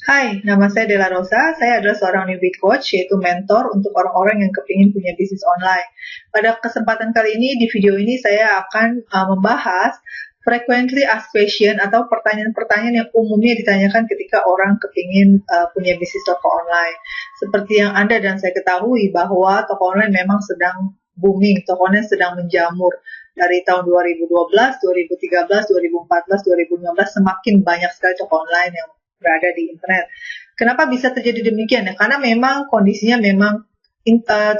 Hai, nama saya Della Rosa. Saya adalah seorang newbie coach, yaitu mentor untuk orang-orang yang kepingin punya bisnis online. Pada kesempatan kali ini, di video ini saya akan membahas frequently asked question atau pertanyaan-pertanyaan yang umumnya ditanyakan ketika orang kepingin punya bisnis toko online. Seperti yang Anda dan saya ketahui bahwa toko online memang sedang booming, toko online sedang menjamur. Dari tahun 2012, 2013, 2014, 2015 semakin banyak sekali toko online yang berada di internet. Kenapa bisa terjadi demikian? Ya, karena memang kondisinya memang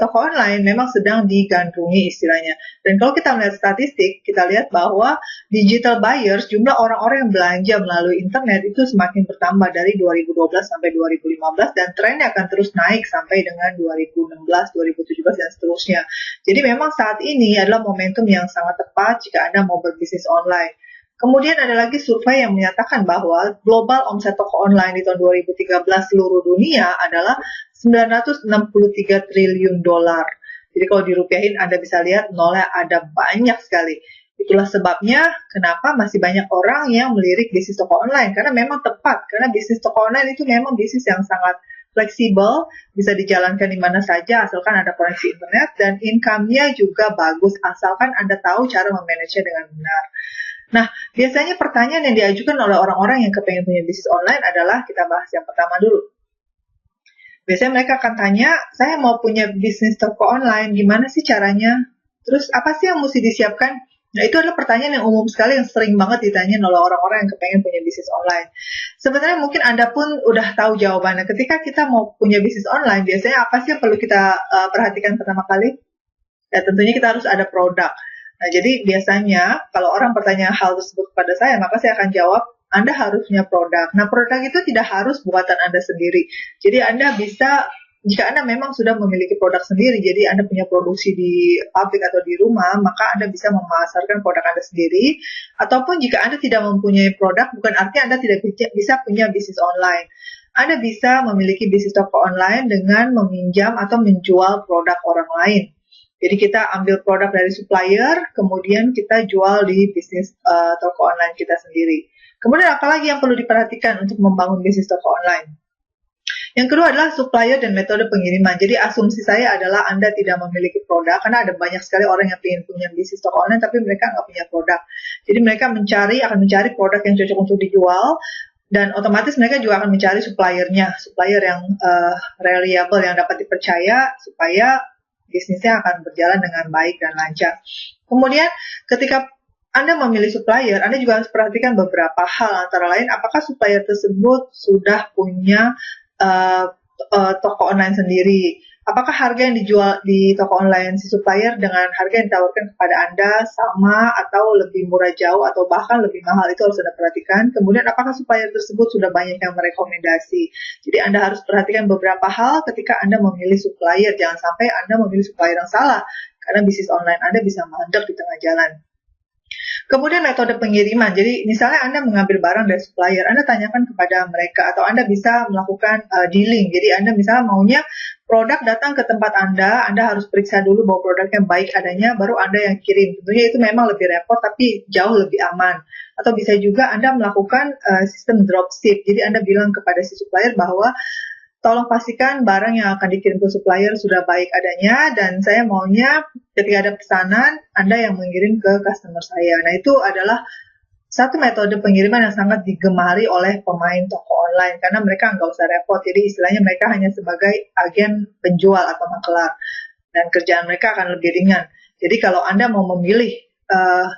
toko online memang sedang digandrungi istilahnya. Dan kalau kita melihat statistik, kita lihat bahwa digital buyers, jumlah orang-orang yang belanja melalui internet itu semakin bertambah dari 2012 sampai 2015 dan trennya akan terus naik sampai dengan 2016, 2017 dan seterusnya. Jadi memang saat ini adalah momentum yang sangat tepat jika Anda mau berbisnis online. Kemudian ada lagi survei yang menyatakan bahwa global omset toko online di tahun 2013 seluruh dunia adalah 963 triliun dolar. Jadi kalau dirupiahin Anda bisa lihat nolnya ada banyak sekali. Itulah sebabnya kenapa masih banyak orang yang melirik bisnis toko online. Karena memang tepat, karena bisnis toko online itu memang bisnis yang sangat fleksibel, bisa dijalankan di mana saja asalkan ada koneksi internet, dan income-nya juga bagus asalkan Anda tahu cara memanage-nya dengan benar. Nah, biasanya pertanyaan yang diajukan oleh orang-orang yang kepengen punya bisnis online adalah, kita bahas yang pertama dulu. Biasanya mereka akan tanya, saya mau punya bisnis toko online, gimana sih caranya? Terus apa sih yang mesti disiapkan? Nah, itu adalah pertanyaan yang umum sekali yang sering banget ditanya oleh orang-orang yang kepengen punya bisnis online. Sebenarnya mungkin Anda pun udah tahu jawabannya. Ketika kita mau punya bisnis online, biasanya apa sih yang perlu kita perhatikan pertama kali? Ya, tentunya kita harus ada produk. Nah, jadi biasanya kalau orang bertanya hal tersebut kepada saya, maka saya akan jawab, Anda harus punya produk. Nah, produk itu tidak harus buatan Anda sendiri. Jadi Anda bisa, jika Anda memang sudah memiliki produk sendiri, jadi Anda punya produksi di pabrik atau di rumah, maka Anda bisa memasarkan produk Anda sendiri. Ataupun jika Anda tidak mempunyai produk, bukan artinya Anda tidak bisa punya bisnis online. Anda bisa memiliki bisnis toko online dengan meminjam atau menjual produk orang lain. Jadi kita ambil produk dari supplier, kemudian kita jual di bisnis toko online kita sendiri. Kemudian apalagi yang perlu diperhatikan untuk membangun bisnis toko online? Yang kedua adalah supplier dan metode pengiriman. Jadi asumsi saya adalah Anda tidak memiliki produk, karena ada banyak sekali orang yang ingin punya bisnis toko online, tapi mereka nggak punya produk. Jadi mereka akan mencari produk yang cocok untuk dijual, dan otomatis mereka juga akan mencari suppliernya, supplier yang reliable, yang dapat dipercaya, supaya bisnisnya akan berjalan dengan baik dan lancar. Kemudian ketika Anda memilih supplier, Anda juga harus perhatikan beberapa hal, antara lain apakah supplier tersebut sudah punya toko online sendiri. Apakah harga yang dijual di toko online si supplier dengan harga yang ditawarkan kepada Anda sama atau lebih murah jauh atau bahkan lebih mahal, itu harus Anda perhatikan. Kemudian apakah supplier tersebut sudah banyak yang merekomendasi. Jadi Anda harus perhatikan beberapa hal ketika Anda memilih supplier. Jangan sampai Anda memilih supplier yang salah, karena bisnis online Anda bisa mandek di tengah jalan. Kemudian metode pengiriman. Jadi misalnya Anda mengambil barang dari supplier, Anda tanyakan kepada mereka, atau Anda bisa melakukan dealing. Jadi Anda misalnya maunya produk datang ke tempat Anda harus periksa dulu bahwa produknya baik adanya, baru Anda yang kirim. Tentunya itu memang lebih repot, tapi jauh lebih aman. Atau bisa juga Anda melakukan sistem dropship. Jadi Anda bilang kepada si supplier bahwa tolong pastikan barang yang akan dikirim ke supplier sudah baik adanya, dan saya maunya ketika ada pesanan, Anda yang mengirim ke customer saya. Nah, itu adalah satu metode pengiriman yang sangat digemari oleh pemain toko online, karena mereka nggak usah repot. Jadi istilahnya mereka hanya sebagai agen penjual atau makelar, dan kerjaan mereka akan lebih ringan. Jadi kalau Anda mau memilih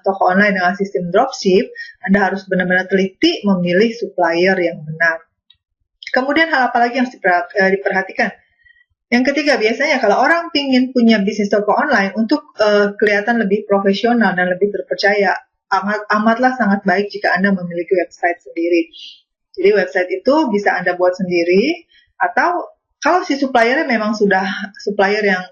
toko online dengan sistem dropship, Anda harus benar-benar teliti memilih supplier yang benar. Kemudian hal apa lagi yang diperhatikan? Yang ketiga, biasanya kalau orang ingin punya bisnis toko online untuk kelihatan lebih profesional dan lebih terpercaya, amatlah sangat baik jika Anda memiliki website sendiri. Jadi website itu bisa Anda buat sendiri, atau kalau si suppliernya memang sudah supplier yang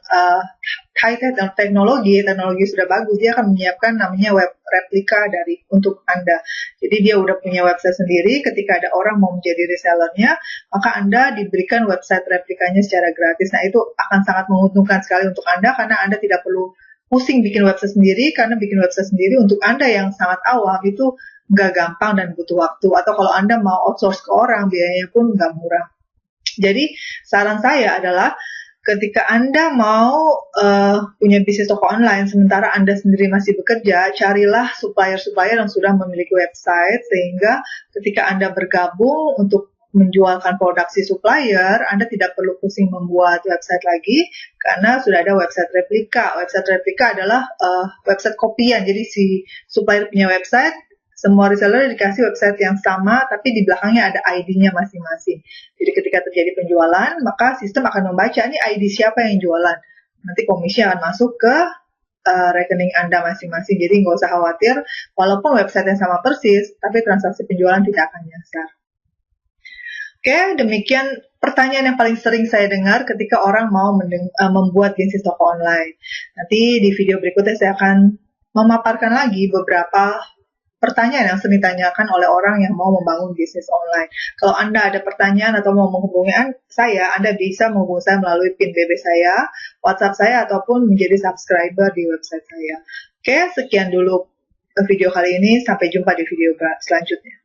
high teknologi sudah bagus, dia akan menyiapkan namanya web replika untuk Anda. Jadi dia udah punya website sendiri, ketika ada orang mau menjadi resellernya, maka Anda diberikan website replikanya secara gratis. Nah, itu akan sangat menguntungkan sekali untuk Anda, karena Anda tidak perlu pusing bikin website sendiri, karena bikin website sendiri untuk Anda yang sangat awam itu nggak gampang dan butuh waktu. Atau kalau Anda mau outsource ke orang, biayanya pun nggak murah. Jadi saran saya adalah ketika Anda mau punya bisnis toko online, sementara Anda sendiri masih bekerja, carilah supplier-supplier yang sudah memiliki website, sehingga ketika Anda bergabung untuk menjualkan produk si supplier, Anda tidak perlu pusing membuat website lagi, karena sudah ada website replika. Website replika adalah website kopian, jadi si supplier punya website, semua reseller dikasih website yang sama, tapi di belakangnya ada ID-nya masing-masing. Jadi ketika terjadi penjualan, maka sistem akan membaca, ini ID siapa yang jualan. Nanti komisi akan masuk ke rekening Anda masing-masing. Jadi nggak usah khawatir, walaupun website yang sama persis, tapi transaksi penjualan tidak akan nyasar. Oke, demikian pertanyaan yang paling sering saya dengar ketika orang mau membuat bisnis toko online. Nanti di video berikutnya saya akan memaparkan lagi beberapa pertanyaan yang sering ditanyakan oleh orang yang mau membangun bisnis online. Kalau Anda ada pertanyaan atau mau menghubungi saya, Anda bisa menghubungi saya melalui PIN BB saya, WhatsApp saya, ataupun menjadi subscriber di website saya. Oke, sekian dulu video kali ini. Sampai jumpa di video selanjutnya.